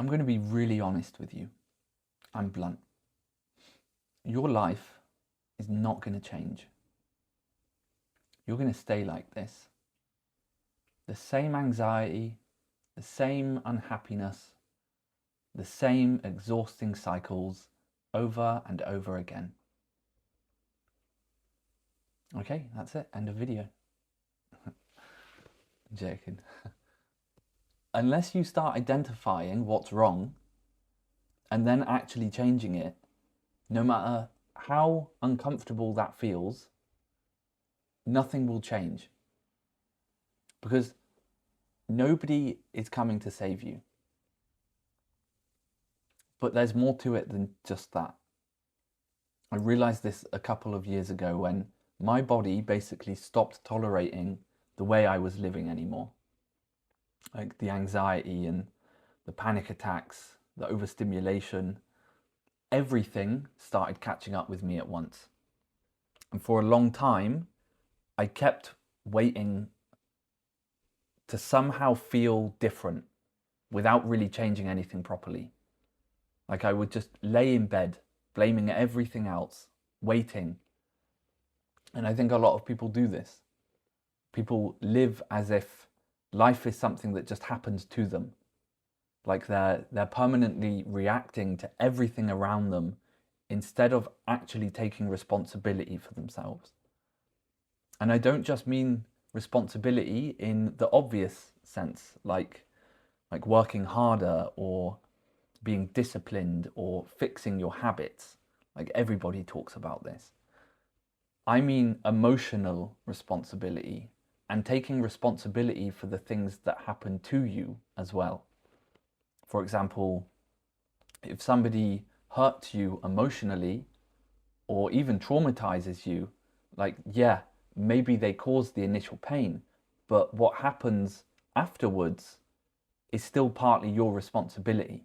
I'm going to be really honest with you. I'm blunt. Your life is not going to change. You're going to stay like this. The same anxiety, the same unhappiness, the same exhausting cycles over and over again. Okay, that's it. End of video. I'm joking. Unless you start identifying what's wrong and then actually changing it, no matter how uncomfortable that feels, nothing will change. Because nobody is coming to save you. But there's more to it than just that. I realized this a couple of years ago when my body basically stopped tolerating the way I was living anymore. Like the anxiety and the panic attacks, the overstimulation, everything started catching up with me at once. And for a long time, I kept waiting to somehow feel different without really changing anything properly. Like I would just lay in bed, blaming everything else, waiting. And I think a lot of people do this. People live as if life is something that just happens to them. Like they're permanently reacting to everything around them instead of actually taking responsibility for themselves. And I don't just mean responsibility in the obvious sense, like working harder or being disciplined or fixing your habits. Like everybody talks about this. I mean emotional responsibility and taking responsibility for the things that happen to you as well. For example, if somebody hurts you emotionally or even traumatizes you, like, yeah, maybe they caused the initial pain, but what happens afterwards is still partly your responsibility.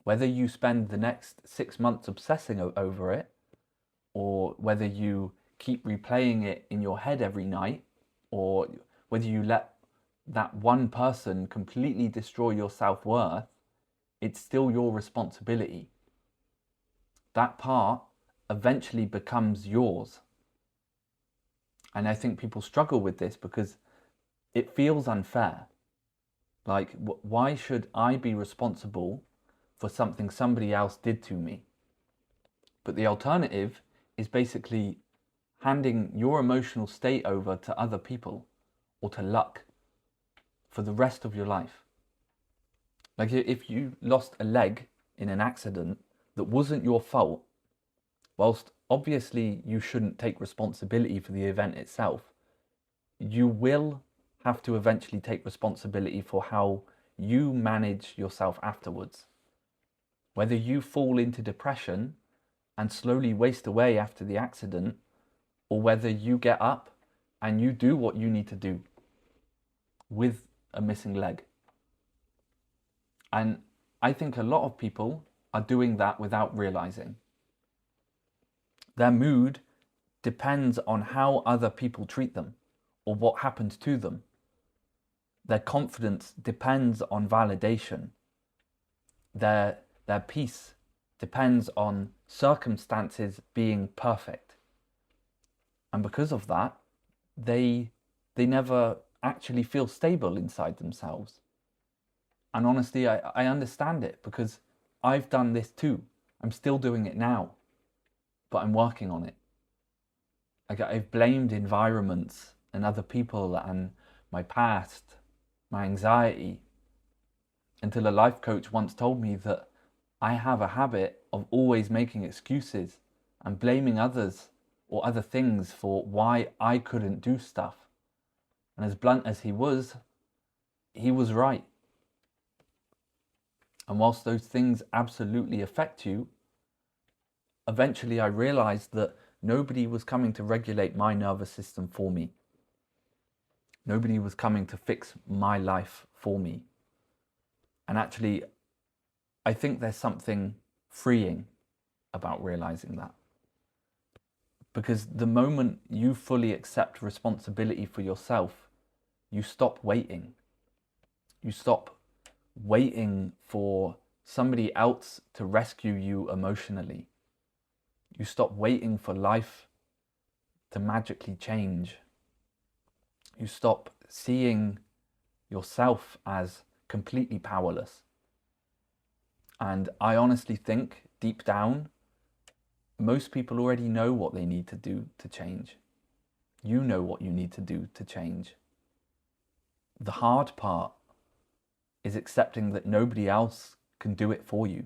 Whether you spend the next 6 months obsessing over it, or whether you keep replaying it in your head every night, or whether you let that one person completely destroy your self-worth, it's still your responsibility. That part eventually becomes yours. And I think people struggle with this because it feels unfair. Like, why should I be responsible for something somebody else did to me? But the alternative is basically handing your emotional state over to other people or to luck for the rest of your life. Like if you lost a leg in an accident that wasn't your fault, whilst obviously you shouldn't take responsibility for the event itself, you will have to eventually take responsibility for how you manage yourself afterwards. Whether you fall into depression and slowly waste away after the accident, or whether you get up and you do what you need to do with a missing leg. And I think a lot of people are doing that without realizing. Their mood depends on how other people treat them or what happened to them. Their confidence depends on validation. Their peace depends on circumstances being perfect. And because of that, they never actually feel stable inside themselves. And honestly, I understand it because I've done this too. I'm still doing it now, but I'm working on it. Like I've blamed environments and other people and my past, my anxiety, until a life coach once told me that I have a habit of always making excuses and blaming others or other things for why I couldn't do stuff. And as blunt as he was right. And whilst those things absolutely affect you, eventually I realized that nobody was coming to regulate my nervous system for me. Nobody was coming to fix my life for me. And actually, I think there's something freeing about realizing that. Because the moment you fully accept responsibility for yourself, you stop waiting. You stop waiting for somebody else to rescue you emotionally. You stop waiting for life to magically change. You stop seeing yourself as completely powerless. And I honestly think deep down, most people already know what they need to do to change. You know what you need to do to change. The hard part is accepting that nobody else can do it for you.